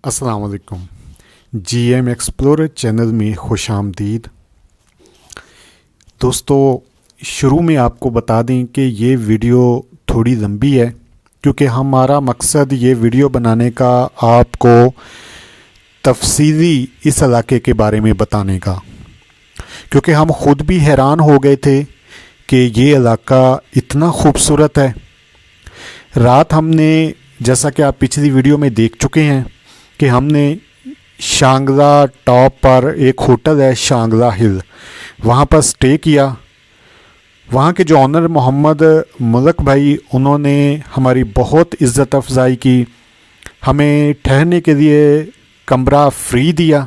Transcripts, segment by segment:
अस्सलाम वालेकुम। GM explorer channel में खुश आमदीद। दोस्तों, शुरू में आपको बता दें कि ये वीडियो थोड़ी लंबी है क्योंकि हमारा मकसद ये वीडियो बनाने का आपको तफसीली इस इलाके के बारे में बताने का, क्योंकि हम ख़ुद भी हैरान हो गए थे कि ये इलाका इतना खूबसूरत है। रात हमने, जैसा कि आप पिछली वीडियो में देख चुके हैं, कि हमने शांगला टॉप पर एक होटल है शांगला हिल, वहाँ पर स्टे किया। वहाँ के जो ऑनर मोहम्मद मुल्क भाई, उन्होंने हमारी बहुत इज़्ज़त अफजाई की, हमें ठहरने के लिए कमरा फ्री दिया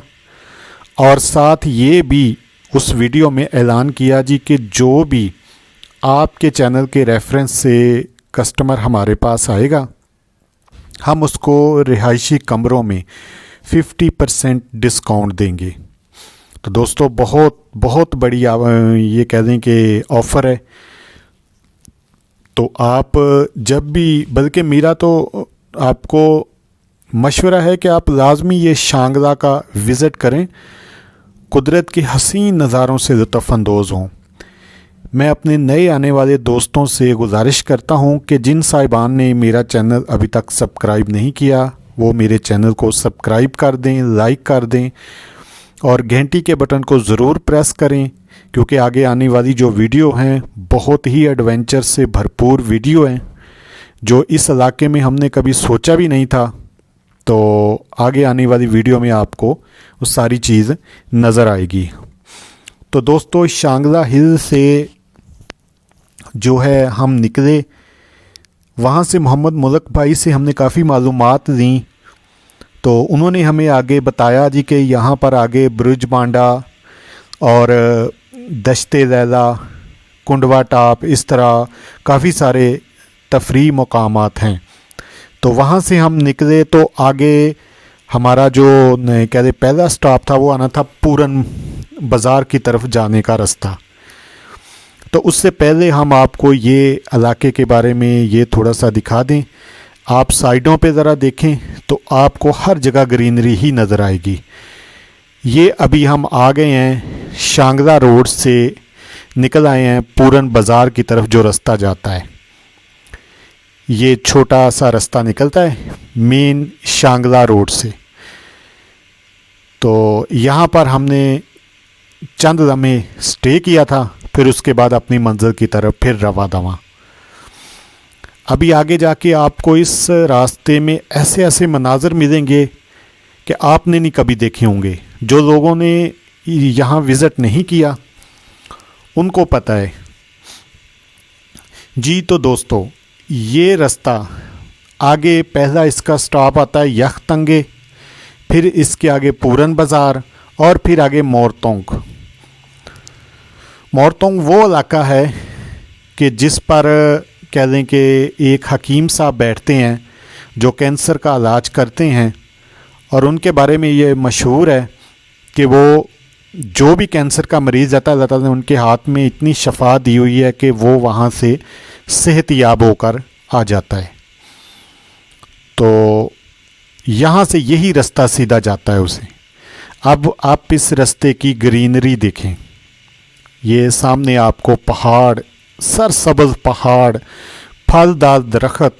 और साथ ये भी उस वीडियो में ऐलान किया जी कि जो भी आपके चैनल के रेफरेंस से कस्टमर हमारे पास आएगा, हम उसको रिहायशी कमरों में 50% डिस्काउंट देंगे। तो दोस्तों, बहुत बड़ी ये कह दें कि ऑफ़र है। तो आप जब भी, बल्कि मेरा तो आपको मशवरा है कि आप लाजमी ये शांगला का विज़िट करें, कुदरत के हसीन नज़ारों से लुत्फ़ अंदोज़ हों। मैं अपने नए आने वाले दोस्तों से गुजारिश करता हूं कि जिन साहिबान ने मेरा चैनल अभी तक सब्सक्राइब नहीं किया, वो मेरे चैनल को सब्सक्राइब कर दें, लाइक कर दें और घंटी के बटन को ज़रूर प्रेस करें, क्योंकि आगे आने वाली जो वीडियो हैं बहुत ही एडवेंचर से भरपूर वीडियो हैं जो इस इलाके में हमने कभी सोचा भी नहीं था। तो आगे आने वाली वीडियो में आपको वो सारी चीज़ नज़र आएगी। तो दोस्तों, शांगला हिल से जो है हम निकले, वहाँ से मोहम्मद मुल्क भाई से हमने काफ़ी मालूमात ली। तो उन्होंने हमें आगे बताया जी कि यहाँ पर आगे ब्रुज बांडा और दश्ते लैला, कुंडवा टॉप, इस तरह काफ़ी सारे तफरीह मकामात हैं। तो वहाँ से हम निकले तो आगे हमारा जो कहते पहला स्टॉप था वो आना था पूरन बाज़ार की तरफ जाने का रास्ता। तो उससे पहले हम आपको ये इलाके के बारे में ये थोड़ा सा दिखा दें। आप साइडों पे ज़रा देखें तो आपको हर जगह ग्रीनरी ही नज़र आएगी। ये अभी हम आ गए हैं शांगला रोड से, निकल आए हैं पूरन बाज़ार की तरफ जो रास्ता जाता है। ये छोटा सा रास्ता निकलता है मेन शांगला रोड से। तो यहाँ पर हमने चंद लम्हे स्टे किया था, फिर उसके बाद अपनी मंजिल की तरफ फिर रवा दवा। अभी आगे जाके आपको इस रास्ते में ऐसे ऐसे मनाज़र मिलेंगे कि आपने नहीं कभी देखे होंगे। जो लोगों ने यहाँ विज़िट नहीं किया उनको पता है जी। तो दोस्तों, ये रास्ता आगे पहला इसका स्टॉप आता है यखतंगे, फिर इसके आगे पूरन बाज़ार और फिर आगे मोरतोंग। मोरतोंग वो इलाका है कि जिस पर कह दें कि एक हकीम साहब बैठते हैं जो कैंसर का इलाज करते हैं, और उनके बारे में ये मशहूर है कि वो जो भी कैंसर का मरीज़ जाता है, अल्लाह ताला ने उनके हाथ में इतनी शफा दी हुई है कि वो वहाँ से सेहतयाब होकर आ जाता है। तो यहाँ से यही रास्ता सीधा जाता है उसे। अब आप इस रास्ते की ग्रीनरी देखें। ये सामने आपको पहाड़, सरसब्ज़ पहाड़, फलदार दरख्त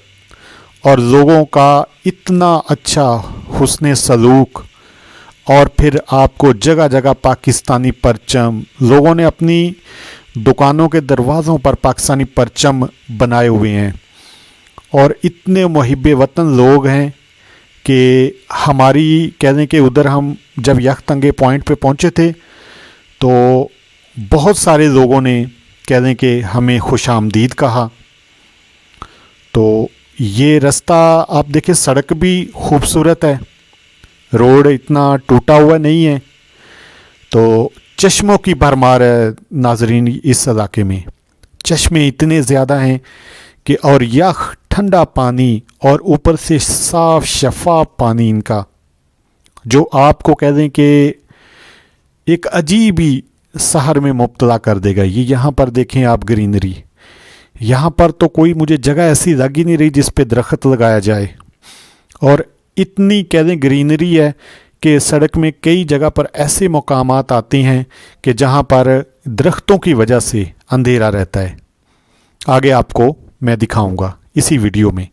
और लोगों का इतना अच्छा हुस्न सलूक, और फिर आपको जगह जगह पाकिस्तानी परचम, लोगों ने अपनी दुकानों के दरवाज़ों पर पाकिस्तानी परचम बनाए हुए हैं। और इतने मुहिब्बे वतन लोग हैं कि हमारी कह दें कि उधर हम जब यखतंगे पॉइंट पे पहुंचे थे तो बहुत सारे लोगों ने कह दें कि हमें खुश आमदीद कहा। तो ये रास्ता आप देखें, सड़क भी खूबसूरत है, रोड इतना टूटा हुआ नहीं है। तो चश्मों की भरमार है नाजरीन, इस इलाके में चश्मे इतने ज़्यादा हैं कि, और यख ठंडा पानी और ऊपर से साफ शफाफ पानी इनका, जो आपको कह दें कि एक अजीब ही सहर में मुब्तला कर देगा। ये यहाँ पर देखें आप ग्रीनरी, यहाँ पर तो कोई मुझे जगह ऐसी लग ही नहीं रही जिस पे दरख्त लगाया जाए। और इतनी कह दें ग्रीनरी है कि सड़क में कई जगह पर ऐसे मकामात आते हैं कि जहाँ पर दरख्तों की वजह से अंधेरा रहता है। आगे आपको मैं दिखाऊंगा इसी वीडियो में।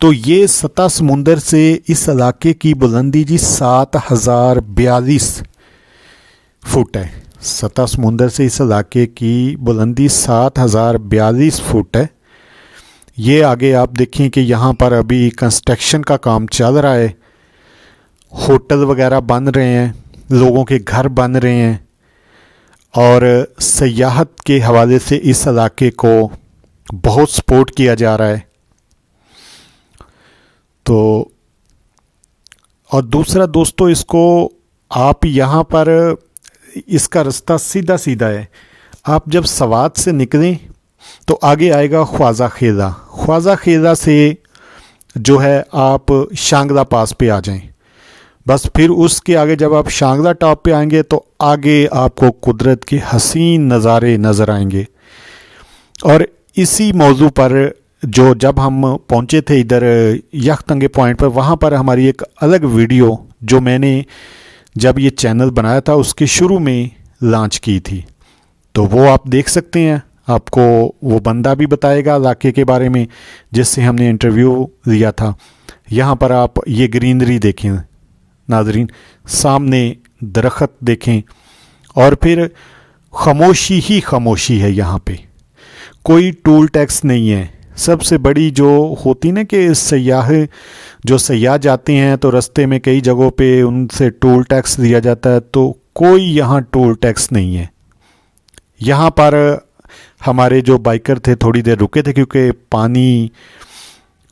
तो ये सतह समुंदर से इस इलाके की बुलंदी जी 7042 फुट है। सतह समुंदर से इस इलाके की बुलंदी 7042 फुट है। ये आगे आप देखें कि यहाँ पर अभी कंस्ट्रक्शन का काम चल रहा है, होटल वगैरह बन रहे हैं, लोगों के घर बन रहे हैं और सयाहत के हवाले से इस इलाके को बहुत सपोर्ट किया जा रहा है। तो और दूसरा दोस्तों, इसको आप यहाँ पर इसका रास्ता सीधा सीधा है। आप जब सवात से निकलें तो आगे आएगा ख्वाजा खेजा। ख्वाजा खेजा से जो है आप शांगला पास पे आ जाएं। बस फिर उसके आगे जब आप शांगला टॉप पे आएंगे तो आगे आपको कुदरत के हसीन नज़ारे नज़र आएंगे। और इसी मौजू पर जो जब हम पहुँचे थे इधर यखतंगे पॉइंट पर, वहाँ पर हमारी एक अलग वीडियो जो मैंने जब ये चैनल बनाया था उसके शुरू में लॉन्च की थी, तो वो आप देख सकते हैं। आपको वो बंदा भी बताएगा इलाके के बारे में जिससे हमने इंटरव्यू लिया था। यहाँ पर आप ये ग्रीनरी देखें नाजरीन, सामने दरख्त देखें और फिर खामोशी ही खामोशी है। यहाँ पे कोई टूल टैक्स नहीं है। सबसे बड़ी जो होती ना कि सयाह जाते हैं तो रास्ते में कई जगहों पे उनसे टूल टैक्स दिया जाता है, तो कोई यहाँ टूल टैक्स नहीं है। यहाँ पर हमारे जो बाइकर थे थोड़ी देर रुके थे क्योंकि पानी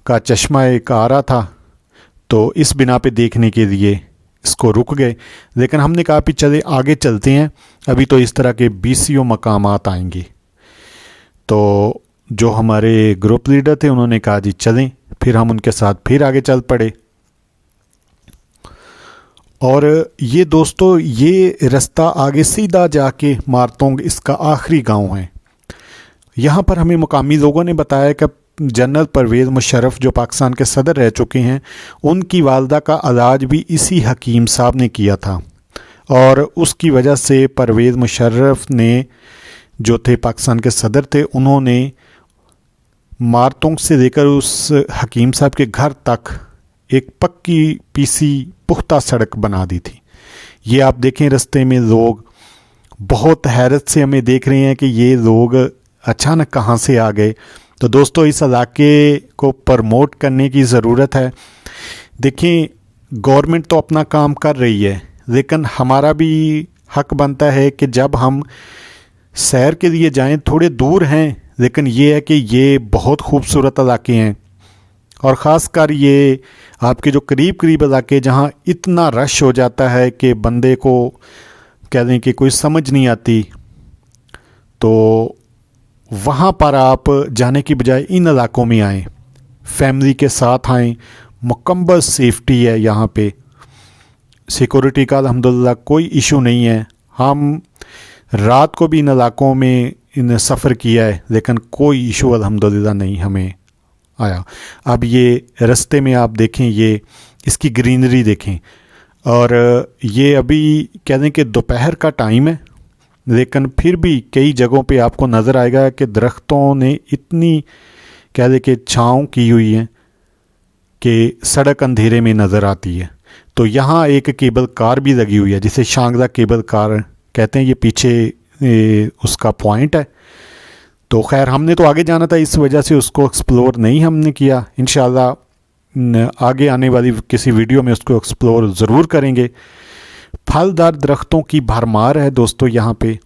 का चश्मा एक आ रहा था, तो इस बिना पे देखने के लिए इसको रुक गए। लेकिन हमने कहा कि चले आगे चलते हैं, अभी तो इस तरह के 20 मकामात आएंगे। तो जो हमारे ग्रुप लीडर थे उन्होंने कहा जी चलें, फिर हम उनके साथ फिर आगे चल पड़े। और ये दोस्तों, ये रास्ता आगे सीधा जाके मारतोंग इसका आखिरी गांव है। यहाँ पर हमें मुकामी लोगों ने बताया कि जनरल परवेज़ मुशर्रफ जो पाकिस्तान के सदर रह चुके हैं, उनकी वालदा का इलाज भी इसी हकीम साहब ने किया था और उसकी वजह से परवेज़ मुशर्रफ ने जो थे पाकिस्तान के सदर थे, उन्होंने मारतोंग से लेकर उस हकीम साहब के घर तक एक पक्की पीसी पुख्ता सड़क बना दी थी। ये आप देखें रास्ते में लोग बहुत हैरत से हमें देख रहे हैं कि ये लोग अचानक कहाँ से आ गए। तो दोस्तों, इस इलाके को प्रमोट करने की ज़रूरत है। देखें, गवर्नमेंट तो अपना काम कर रही है, लेकिन हमारा भी हक बनता है कि जब हम सैर के लिए जाएं, थोड़े दूर हैं लेकिन ये है कि ये बहुत खूबसूरत इलाके हैं। और ख़ास कर ये आपके जो करीब करीब इलाके जहाँ इतना रश हो जाता है कि बंदे को कह दें कि कोई समझ नहीं आती, तो वहाँ पर आप जाने की बजाय इन इलाकों में आएँ, फैमिली के साथ आएँ। मुकम्मल सेफ्टी है यहाँ पे, सिक्योरिटी का अल्हम्दुलिल्लाह कोई इशू नहीं है। हम रात को भी इन इलाकों में इन सफ़र किया है लेकिन कोई इशू अल्हम्दुलिल्लाह नहीं हमें आया। अब ये रास्ते में आप देखें, ये इसकी ग्रीनरी देखें, और ये अभी कह दें कि दोपहर का टाइम है, लेकिन फिर भी कई जगहों पे आपको नज़र आएगा कि दरख्तों ने इतनी कह दें कि छाँव की हुई है कि सड़क अंधेरे में नज़र आती है। तो यहाँ एक केबल कार भी लगी हुई है जिसे शांगला केबल कार कहते हैं। ये पीछे उसका पॉइंट है। तो खैर, हमने तो आगे जाना था, इस वजह से उसको एक्सप्लोर नहीं हमने किया। इंशाल्लाह आगे आने वाली किसी वीडियो में उसको एक्सप्लोर ज़रूर करेंगे। फलदार दरख्तों की भरमार है दोस्तों, यहाँ पे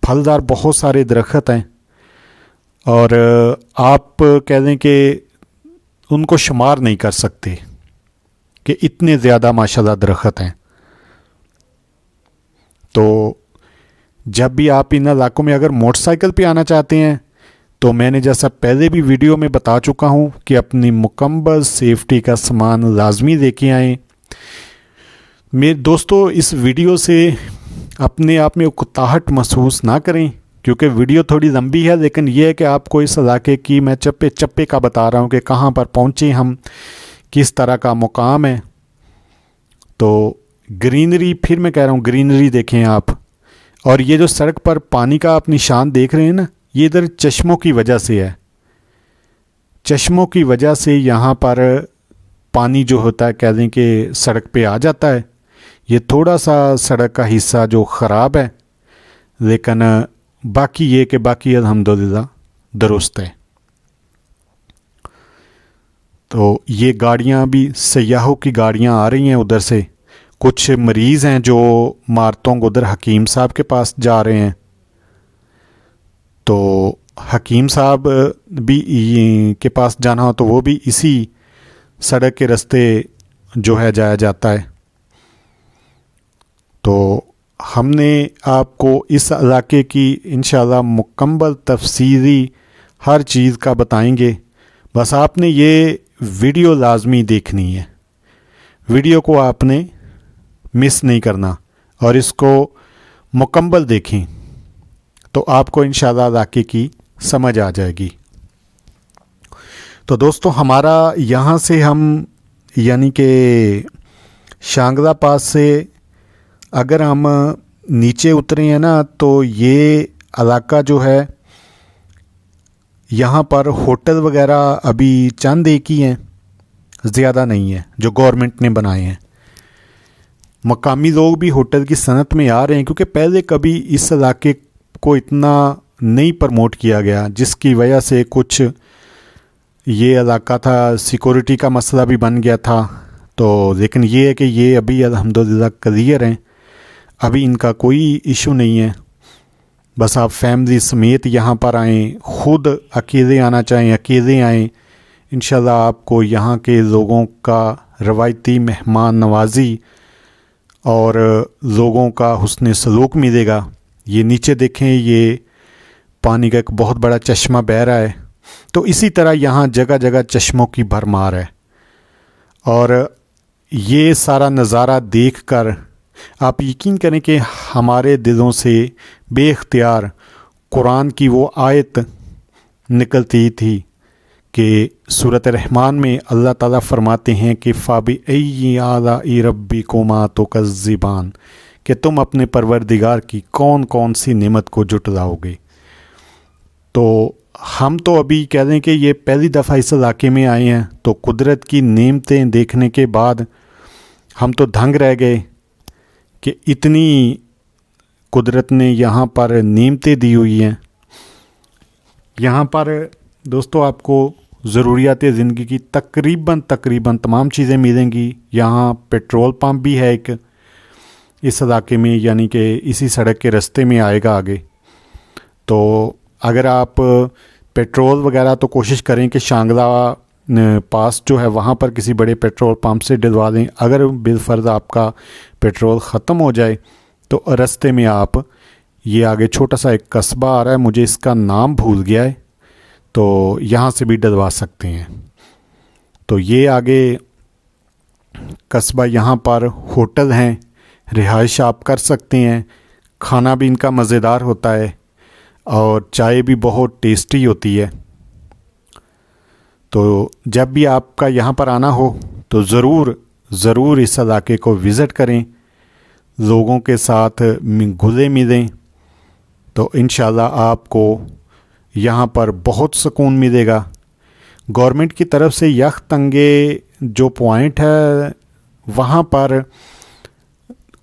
फलदार बहुत सारे दरख्त हैं और आप कह दें कि उनको शुमार नहीं कर सकते कि इतने ज़्यादा माशाल्लाह दरख्त हैं। तो जब भी आप इन इलाकों में अगर मोटरसाइकिल पे आना चाहते हैं तो मैंने जैसा पहले भी वीडियो में बता चुका हूँ कि अपनी मुकम्मल सेफ्टी का सामान लाजमी लेके आएँ। मेरे दोस्तों, इस वीडियो से अपने आप में उकताहट महसूस ना करें क्योंकि वीडियो थोड़ी लंबी है, लेकिन यह है कि आपको इस इलाके की मैं चप्पे चप्पे का बता रहा हूँ कि कहाँ पर पहुँचे हम, किस तरह का मुकाम है। तो ग्रीनरी, फिर मैं कह रहा हूँ ग्रीनरी देखें आप। और ये जो सड़क पर पानी का आप निशान देख रहे हैं ना, ये इधर चश्मों की वजह से है। चश्मों की वजह से यहाँ पर पानी जो होता है कह दें कि सड़क पे आ जाता है। ये थोड़ा सा सड़क का हिस्सा जो ख़राब है, लेकिन बाकी ये कि बाकी अल्हम्दुलिल्लाह दुरुस्त है। तो ये गाड़ियाँ भी, सयाहों की गाड़ियाँ आ रही हैं उधर से। कुछ मरीज़ हैं जो मारतोंग उधर हकीम साहब के पास जा रहे हैं। तो हकीम साहब भी के पास जाना हो तो वो भी इसी सड़क के रास्ते जो है जाया जाता है। तो हमने आपको इस इलाके की इंशाल्लाह मुकम्मल तफसीली हर चीज़ का बताएंगे। बस आपने ये वीडियो लाजमी देखनी है, वीडियो को आपने मिस नहीं करना और इसको मुकम्मल देखें तो आपको इंशाल्लाह इलाके की समझ आ जाएगी। तो दोस्तों, हमारा यहाँ से हम यानी कि शांगला पास से अगर हम नीचे उतरे हैं ना, तो ये इलाका जो है यहाँ पर होटल वगैरह अभी चंद एक ही हैं, ज़्यादा नहीं है जो गवर्नमेंट ने बनाए हैं। मकामी लोग भी होटल की सनत में आ रहे हैं क्योंकि पहले कभी इस इलाके को इतना नहीं प्रमोट किया गया, जिसकी वजह से कुछ ये इलाका था, सिक्योरिटी का मसला भी बन गया था। तो लेकिन ये है कि ये अभी अल्हम्दुलिल्लाह क्लियर हैं, अभी इनका कोई इशू नहीं है। बस आप फैमिली समेत यहाँ पर आएँ, ख़ुद अकेले आना चाहें अकेले आएँ, इंशाल्लाह आपको यहाँ के लोगों का रवायती मेहमान नवाजी और लोगों का हुस्न सलूक मिलेगा। ये नीचे देखें, ये पानी का एक बहुत बड़ा चश्मा बह रहा है। तो इसी तरह यहाँ जगह जगह चश्मों की भरमार है। और ये सारा नज़ारा देखकर आप यकीन करें कि हमारे दिलों से बेख्तियार कुरान की वो आयत निकलती थी कि सूरत रहमान में अल्लाह ताला फरमाते हैं कि फ़ाबिअय्यि आलाइ रब्बिकुमा तुकज़्ज़िबान, कि तुम अपने परवरदिगार की कौन कौन सी नेमत को जुटलाओगे। तो हम तो अभी कह दें कि ये पहली दफ़ा इस इलाके में आए हैं, तो कुदरत की नेमतें देखने के बाद हम तो दंग रह गए कि इतनी कुदरत ने यहाँ पर नेमतें दी हुई हैं। यहाँ पर दोस्तों आपको ज़रूरियात ज़िंदगी की तकरीबन तमाम चीज़ें मिलेंगी। यहाँ पेट्रोल पंप भी है एक इस इलाके में, यानी कि इसी सड़क के रास्ते में आएगा आगे। तो अगर आप पेट्रोल वगैरह तो कोशिश करें कि शांगला पास जो है वहाँ पर किसी बड़े पेट्रोल पंप से डलवा दें। अगर बिलफर्ज आपका पेट्रोल ख़त्म हो जाए तो रास्ते में आप, ये आगे छोटा सा एक कस्बा आ रहा है, मुझे इसका नाम भूल गया है, तो यहाँ से भी डलवा सकते हैं। तो ये आगे कस्बा, यहाँ पर होटल हैं, रिहाइश आप कर सकते हैं। खाना भी इनका मज़ेदार होता है और चाय भी बहुत टेस्टी होती है। तो जब भी आपका यहाँ पर आना हो तो ज़रूर इस इलाके को विज़िट करें, लोगों के साथ घुले मिलें, तो इंशाल्लाह आपको यहाँ पर बहुत सुकून मिलेगा। गवर्नमेंट की तरफ से यख तंगे जो पॉइंट है वहाँ पर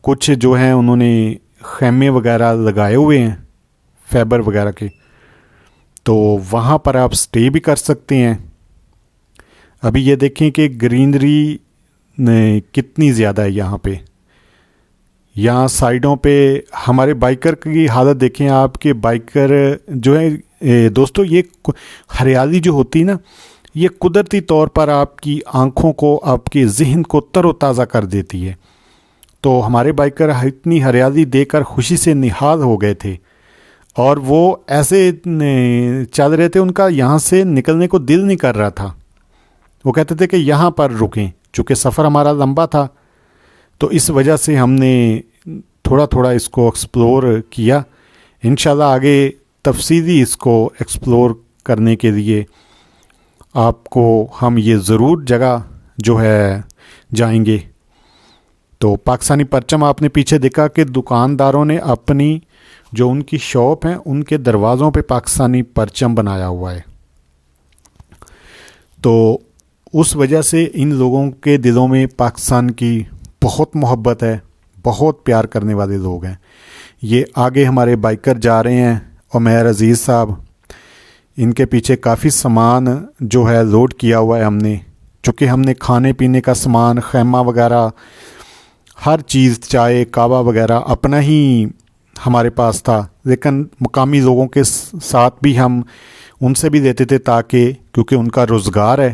कुछ जो हैं उन्होंने खैमे वगैरह लगाए हुए हैं फाइबर वगैरह के, तो वहाँ पर आप स्टे भी कर सकते हैं। अभी ये देखें कि ग्रीनरी कितनी ज़्यादा है यहाँ पे। यहाँ साइडों पे हमारे बाइकर की हालत देखें आप, कि बाइकर जो है दोस्तों, ये हरियाली जो होती है ना, ये कुदरती तौर पर आपकी आँखों को, आपके ज़हन को तरोताज़ा कर देती है। तो हमारे बाइकर इतनी हरियाली देखकर खुशी से निहाल हो गए थे और वो ऐसे चल रहे थे, उनका यहाँ से निकलने को दिल नहीं कर रहा था। वो कहते थे कि यहाँ पर रुकें, चूँकि सफ़र हमारा लंबा था, तो इस वजह से हमने थोड़ा थोड़ा इसको एक्सप्लोर किया। इंशाल्लाह आगे तफसीली इसको एक्सप्लोर करने के लिए आपको हम ये ज़रूर जगह جو ہے جائیں گے تو پاکستانی پرچم آپ نے پیچھے دیکھا کہ دکانداروں نے اپنی جو ان کی شاپ ہیں ان کے دروازوں پہ پاکستانی پرچم بنایا ہوا ہے. تو اس وجہ سے ان لوگوں کے دلوں میں پاکستان کی بہت محبت ہے, بہت پیار کرنے والے لوگ ہیں. یہ آگے ہمارے بائکر جا رہے ہیں, عمیر عزیز صاحب, ان کے پیچھے کافی سامان جو ہے لوڈ کیا ہوا ہے ہم نے, چونکہ ہم نے کھانے پینے کا سامان, خیمہ وغیرہ, ہر چیز, چائے کعوہ وغیرہ اپنا ہی ہمارے پاس تھا, لیکن مقامی لوگوں کے ساتھ بھی ہم ان سے بھی دیتے تھے تاکہ کیونکہ ان کا روزگار ہے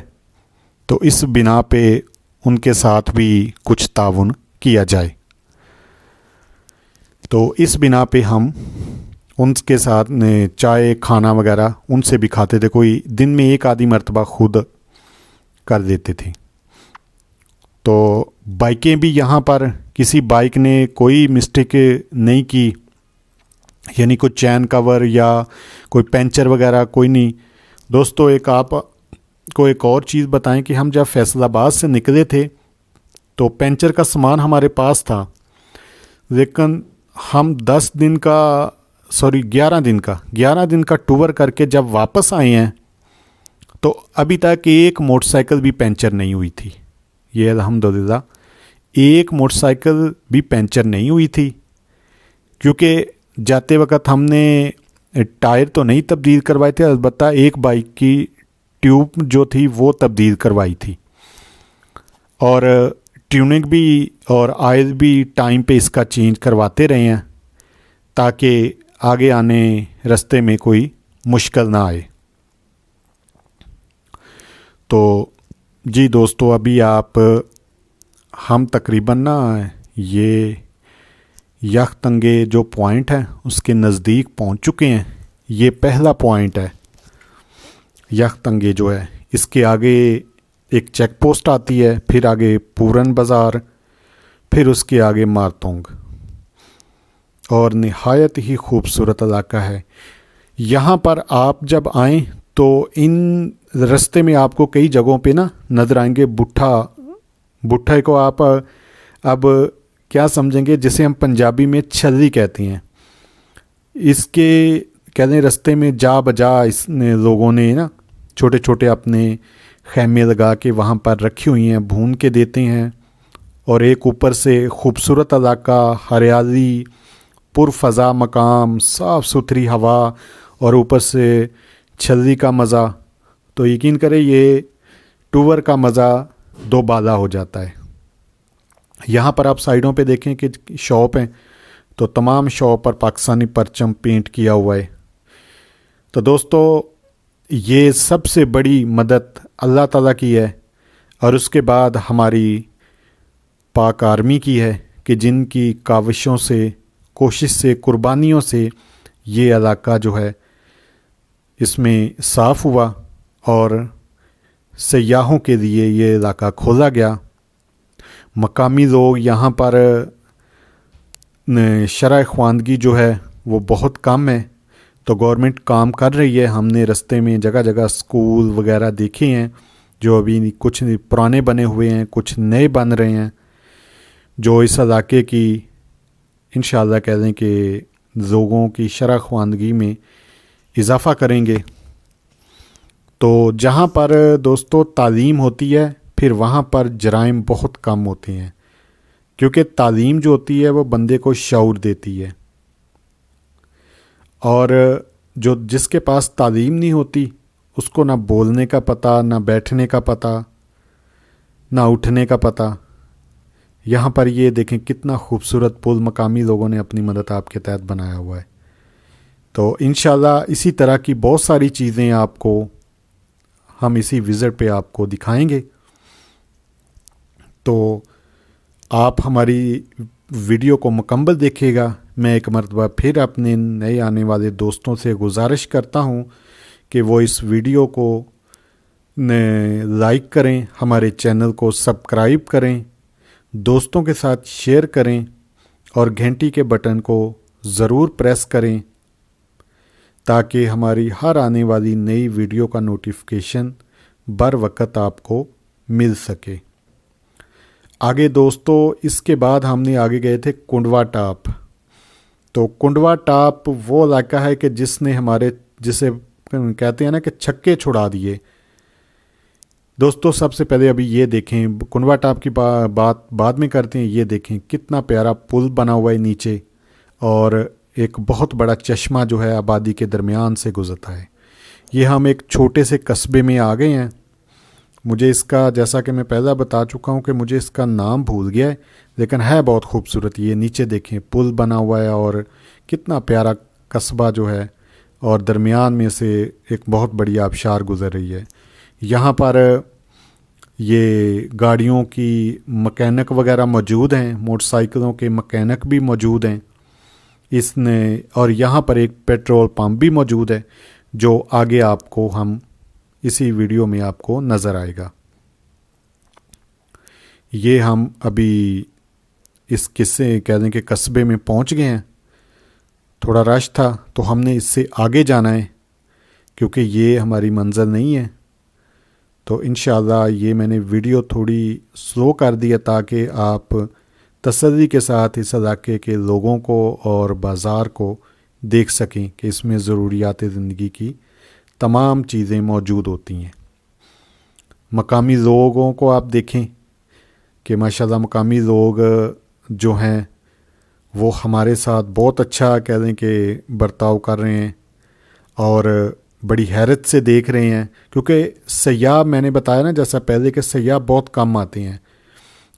تو اس بنا پہ ان کے ساتھ بھی کچھ تعاون کیا جائے. تو اس بنا پہ ہم ان کے ساتھ چائے کھانا وغیرہ ان سے بھی کھاتے تھے, کوئی دن میں ایک آدھی مرتبہ خود کر دیتے تھے. تو بائکیں بھی یہاں پر کسی بائک نے کوئی مسٹیک نہیں کی, یعنی کوئی چین کور یا کوئی پنچر وغیرہ کوئی نہیں. دوستو ایک آپ کو ایک اور چیز بتائیں کہ ہم جب فیصل آباد سے نکلے تھے تو پنچر کا سامان ہمارے پاس تھا, لیکن ہم 11 دن کا ٹور کر کے جب واپس آئے ہیں تو ابھی تک ایک موٹر سائیکل بھی پنچر نہیں ہوئی تھی. یہ الحمدللہ ایک موٹر سائیکل بھی پنچر نہیں ہوئی تھی, کیونکہ جاتے وقت ہم نے ٹائر تو نہیں تبدیل کروائے تھے, البتہ ایک بائک کی ٹیوب جو تھی وہ تبدیل کروائی تھی, اور ٹیوننگ بھی اور آئل بھی ٹائم پہ اس کا چینج کرواتے رہے ہیں تاکہ آگے آنے رستے میں کوئی مشکل نہ آئے. تو جی دوستو, ابھی ہم تقریباً نا یہ یختنگے جو پوائنٹ ہے اس کے نزدیک پہنچ چکے ہیں. یہ پہلا پوائنٹ ہے یختنگے جو ہے, اس کے آگے ایک چیک پوسٹ آتی ہے, پھر آگے پورن بازار, پھر اس کے آگے مارتونگ, اور نہایت ہی خوبصورت علاقہ ہے. یہاں پر آپ جب آئیں تو ان رستے میں آپ کو کئی جگہوں پہ نا نظر آئیں گے بٹھے کو آپ اب کیا سمجھیں گے, جسے ہم پنجابی میں چھلی کہتے ہیں. اس کے کہتے ہیں رستے میں جا بجا اس نے لوگوں نے نا چھوٹے چھوٹے اپنے خیمے لگا کے وہاں پر رکھی ہوئی ہیں, بھون کے دیتے ہیں, اور ایک اوپر سے خوبصورت علاقہ, ہریالی, پر فضا مقام, صاف ستھری ہوا, اور اوپر سے چھلی کا مزہ. تو یقین کریں یہ ٹور کا مزہ دو بالا ہو جاتا ہے. یہاں پر آپ سائڈوں پہ دیکھیں کہ شاپ ہیں تو تمام شاپ پر پاکستانی پرچم پینٹ کیا ہوا ہے. تو دوستو یہ سب سے بڑی مدد اللہ تعالیٰ کی ہے, اور اس کے بعد ہماری پاک آرمی کی ہے کہ جن کی کاوشوں سے, کوشش سے, قربانیوں سے یہ علاقہ جو ہے اس میں صاف ہوا اور سیاحوں کے لیے یہ علاقہ کھولا گیا. مقامی لوگ یہاں پر شرح خواندگی جو ہے وہ بہت کم ہے, تو گورنمنٹ کام کر رہی ہے. ہم نے رستے میں جگہ جگہ سکول وغیرہ دیکھے ہیں جو ابھی کچھ پرانے بنے ہوئے ہیں, کچھ نئے بن رہے ہیں, جو اس علاقے کی انشاءاللہ کہہ دیں کہ لوگوں کی شرح خواندگی میں اضافہ کریں گے. تو جہاں پر دوستو تعلیم ہوتی ہے پھر وہاں پر جرائم بہت کم ہوتے ہیں, کیونکہ تعلیم جو ہوتی ہے وہ بندے کو شعور دیتی ہے, اور جس کے پاس تعلیم نہیں ہوتی اس کو نہ بولنے کا پتہ, نہ بیٹھنے کا پتہ, نہ اٹھنے کا پتہ. یہاں پر یہ دیکھیں کتنا خوبصورت پل مقامی لوگوں نے اپنی مدد آپ کے تحت بنایا ہوا ہے. تو انشاءاللہ اسی طرح کی بہت ساری چیزیں آپ کو ہم اسی وزٹ پہ آپ کو دکھائیں گے. تو آپ ہماری ویڈیو کو مکمل دیکھیے گا. میں ایک مرتبہ پھر اپنے نئے آنے والے دوستوں سے گزارش کرتا ہوں کہ وہ اس ویڈیو کو لائک کریں, ہمارے چینل کو سبسکرائب کریں, دوستوں کے ساتھ شیئر کریں, اور گھنٹی کے بٹن کو ضرور پریس کریں تاکہ ہماری ہر آنے والی نئی ویڈیو کا نوٹیفیکیشن بر وقت آپ کو مل سکے. آگے دوستو اس کے بعد ہم نے آگے گئے تھے کنڈوا ٹاپ. تو کنڈوا ٹاپ وہ علاقہ ہے کہ جس نے ہمارے جسے کہتے ہیں نا کہ چھکے چھڑا دیے. دوستو سب سے پہلے ابھی یہ دیکھیں, کنڈوا ٹاپ کی بات بعد میں کرتے ہیں. یہ دیکھیں کتنا پیارا پل بنا ہوا ہے نیچے, اور ایک بہت بڑا چشمہ جو ہے آبادی کے درمیان سے گزرتا ہے. یہ ہم ایک چھوٹے سے قصبے میں آ گئے ہیں. مجھے اس کا, جیسا کہ میں پہلا بتا چکا ہوں کہ مجھے اس کا نام بھول گیا ہے, لیکن ہے بہت خوبصورت. یہ نیچے دیکھیں پل بنا ہوا ہے اور کتنا پیارا قصبہ جو ہے, اور درمیان میں سے ایک بہت بڑی آبشار گزر رہی ہے. یہاں پر یہ گاڑیوں کی مکینک وغیرہ موجود ہیں, موٹر سائیکلوں کے مکینک بھی موجود ہیں اس نے, اور یہاں پر ایک پیٹرول پمپ بھی موجود ہے جو آگے آپ کو ہم اسی ویڈیو میں آپ کو نظر آئے گا. یہ ہم ابھی اس کہہ دیں کہ قصبے میں پہنچ گئے ہیں. تھوڑا رش تھا تو ہم نے اس سے آگے جانا ہے کیونکہ یہ ہماری منزل نہیں ہے. تو انشاءاللہ یہ میں نے ویڈیو تھوڑی سلو کر دیا تاکہ آپ تسلی کے ساتھ اس علاقے کے لوگوں کو اور بازار کو دیکھ سکیں کہ اس میں ضروریات زندگی کی تمام چیزیں موجود ہوتی ہیں. مقامی لوگوں کو آپ دیکھیں کہ ماشاءاللہ مقامی لوگ جو ہیں وہ ہمارے ساتھ بہت اچھا کہہ دیں کہ برتاؤ کر رہے ہیں اور بڑی حیرت سے دیکھ رہے ہیں, کیونکہ سیاح, میں نے بتایا نا جیسا پہلے کہ سیاح بہت کم آتے ہیں.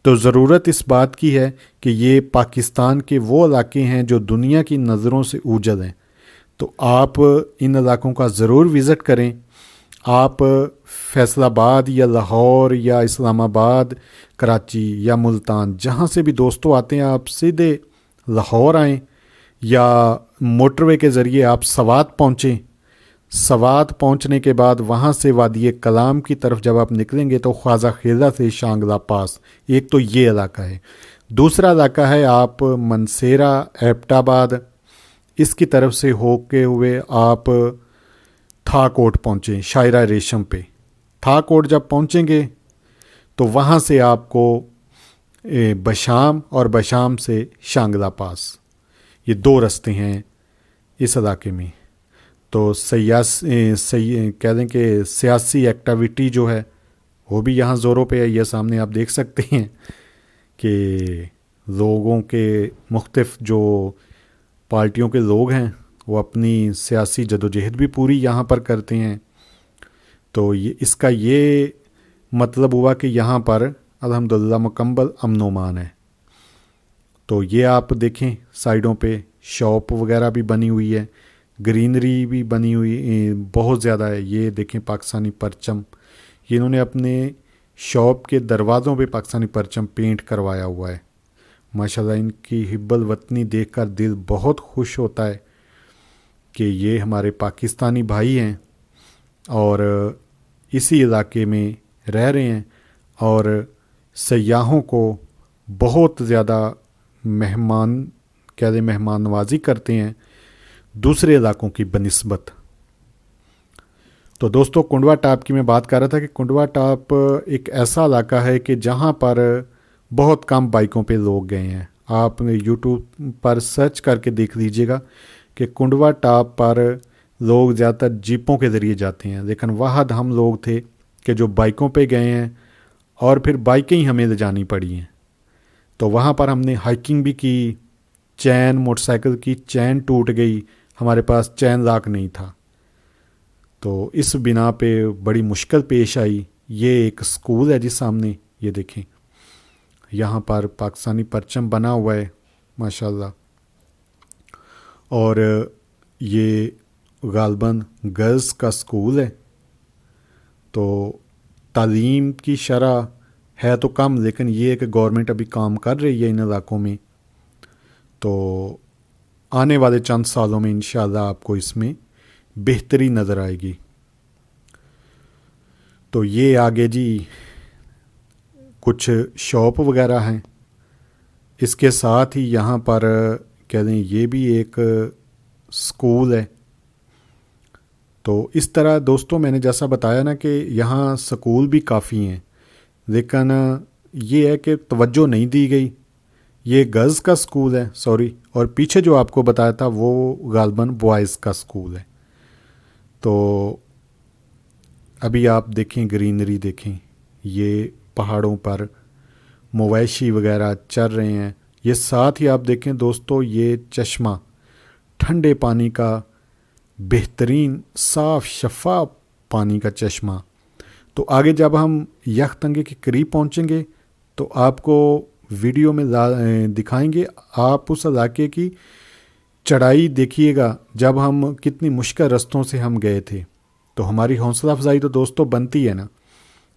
تو ضرورت اس بات کی ہے کہ یہ پاکستان کے وہ علاقے ہیں جو دنیا کی نظروں سے اوجھل ہیں. تو آپ ان علاقوں کا ضرور وزٹ کریں. آپ فیصل آباد یا لاہور یا اسلام آباد, کراچی یا ملتان, جہاں سے بھی دوستوں آتے ہیں آپ سیدھے لاہور آئیں یا موٹر وے کے ذریعے آپ سوات پہنچیں. سوات پہنچنے کے بعد وہاں سے وادی کلام کی طرف جب آپ نکلیں گے تو خواجہ خیزہ سے شانگلہ پاس, ایک تو یہ علاقہ ہے. دوسرا علاقہ ہے آپ منسیرا ایبٹ آباد, اس کی طرف سے ہوتے ہوئے آپ تھا کوٹ پہنچیں, شاعرہ ریشم پہ. تھا کوٹ جب پہنچیں گے تو وہاں سے آپ کو بشام اور بشام سے شانگلہ پاس, یہ دو رستے ہیں اس علاقے میں. تو کہہ دیں کہ سیاسی ایکٹیویٹی جو ہے وہ بھی یہاں زوروں پہ ہے. یہ سامنے آپ دیکھ سکتے ہیں کہ لوگوں کے مختلف جو پارٹیوں کے لوگ ہیں وہ اپنی سیاسی جدوجہد بھی پوری یہاں پر کرتے ہیں. تو اس کا یہ مطلب ہوا کہ یہاں پر الحمدللہ مکمل امن و امان ہے. تو یہ آپ دیکھیں سائڈوں پہ شاپ وغیرہ بھی بنی ہوئی ہے, گرینری بھی بنی ہوئی بہت زیادہ ہے. یہ دیکھیں پاکستانی پرچم, یہ انہوں نے اپنے شاپ کے دروازوں پہ پاکستانی پرچم پینٹ کروایا ہوا ہے. ماشاءاللہ ان کی حب الوطنی دیکھ کر دل بہت خوش ہوتا ہے کہ یہ ہمارے پاکستانی بھائی ہیں اور اسی علاقے میں رہ رہے ہیں اور سیاحوں کو بہت زیادہ مہمان نوازی کرتے ہیں دوسرے علاقوں کی بنسبت. تو دوستو کنڈوا ٹاپ کی میں بات کر رہا تھا کہ کنڈوا ٹاپ ایک ایسا علاقہ ہے کہ جہاں پر بہت کم بائکوں پہ لوگ گئے ہیں. آپ یوٹیوب پر سرچ کر کے دیکھ لیجئے گا کہ کنڈوا ٹاپ پر لوگ زیادہ تر جیپوں کے ذریعے جاتے ہیں, لیکن وہاں ہم لوگ تھے کہ جو بائکوں پہ گئے ہیں اور پھر بائکیں ہی ہمیں لے جانی پڑی ہیں. تو وہاں پر ہم نے ہائیکنگ بھی کی, موٹر سائیکل کی چین ٹوٹ گئی, ہمارے پاس چین لاک نہیں تھا, تو اس بنا پہ بڑی مشکل پیش آئی. یہ ایک سکول ہے جی سامنے, یہ دیکھیں یہاں پر پاکستانی پرچم بنا ہوا ہے ماشاءاللہ, اور یہ غالباً گرلز کا سکول ہے. تو تعلیم کی شرح ہے تو کم, لیکن یہ ہے کہ گورنمنٹ ابھی کام کر رہی ہے ان علاقوں میں. تو آنے والے چند سالوں میں انشاءاللہ آپ کو اس میں بہتری نظر آئے گی. تو یہ آگے جی کچھ شاپ وغیرہ ہیں, اس کے ساتھ ہی یہاں پر کہہ دیں یہ بھی ایک سکول ہے. تو اس طرح دوستوں میں نے جیسا بتایا نا کہ یہاں سکول بھی کافی ہیں, لیکن یہ ہے کہ توجہ نہیں دی گئی. یہ گرلز کا سکول ہے سوری، اور پیچھے جو آپ کو بتایا تھا وہ غالباً بوائز کا سکول ہے. تو ابھی آپ دیکھیں گرینری دیکھیں، یہ پہاڑوں پر مویشی وغیرہ چر رہے ہیں. یہ ساتھ ہی آپ دیکھیں دوستو، یہ چشمہ ٹھنڈے پانی کا بہترین صاف شفاف پانی کا چشمہ. تو آگے جب ہم یختنگے کے قریب پہنچیں گے تو آپ کو ویڈیو میں دکھائیں گے. آپ اس علاقے کی چڑھائی دیکھیے گا، جب ہم کتنی مشکل رستوں سے ہم گئے تھے. تو ہماری حوصلہ افزائی تو دوستوں بنتی ہے نا.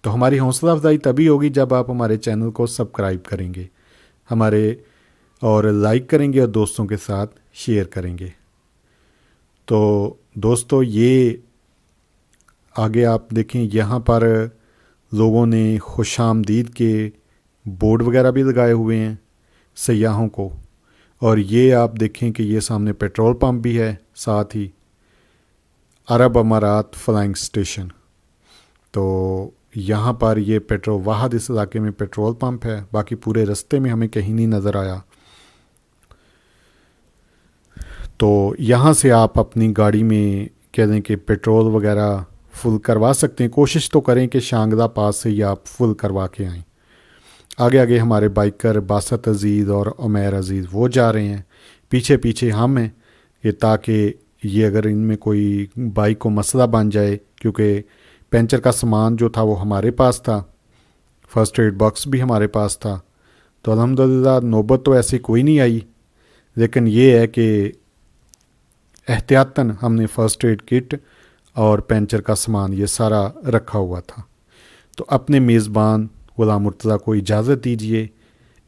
تو ہماری حوصلہ افزائی تبھی ہوگی جب آپ ہمارے چینل کو سبسکرائب کریں گے اور لائک کریں گے اور دوستوں کے ساتھ شیئر کریں گے. تو دوستو یہ آگے آپ دیکھیں، یہاں پر لوگوں نے خوش آمدید کے بورڈ وغیرہ بھی لگائے ہوئے ہیں سیاحوں کو. اور یہ آپ دیکھیں کہ یہ سامنے پیٹرول پمپ بھی ہے، ساتھ ہی عرب امارات فلائنگ اسٹیشن. تو یہاں پر یہ پیٹرول واحد اس علاقے میں پیٹرول پمپ ہے، باقی پورے رستے میں ہمیں کہیں نہیں نظر آیا. تو یہاں سے آپ اپنی گاڑی میں کہہ دیں کہ پیٹرول وغیرہ فل کروا سکتے ہیں. کوشش تو کریں کہ شانگلہ پاس سے ہی آپ فل کروا کے آئیں. آگے آگے ہمارے بائکر باسط عزیز اور عمیر عزیز وہ جا رہے ہیں، پیچھے پیچھے ہم ہیں، کہ تاکہ یہ اگر ان میں کوئی بائک کو مسئلہ بن جائے، کیونکہ پینچر کا سامان جو تھا وہ ہمارے پاس تھا، فرسٹ ایڈ باکس بھی ہمارے پاس تھا. تو الحمدللہ نوبت تو ایسی کوئی نہیں آئی، لیکن یہ ہے کہ احتیاطاً ہم نے فرسٹ ایڈ کٹ اور پینچر کا سامان یہ سارا رکھا ہوا تھا. تو اپنے میزبان غلام مرتضیٰ کو اجازت دیجیے،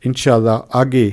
انشاءاللہ آگے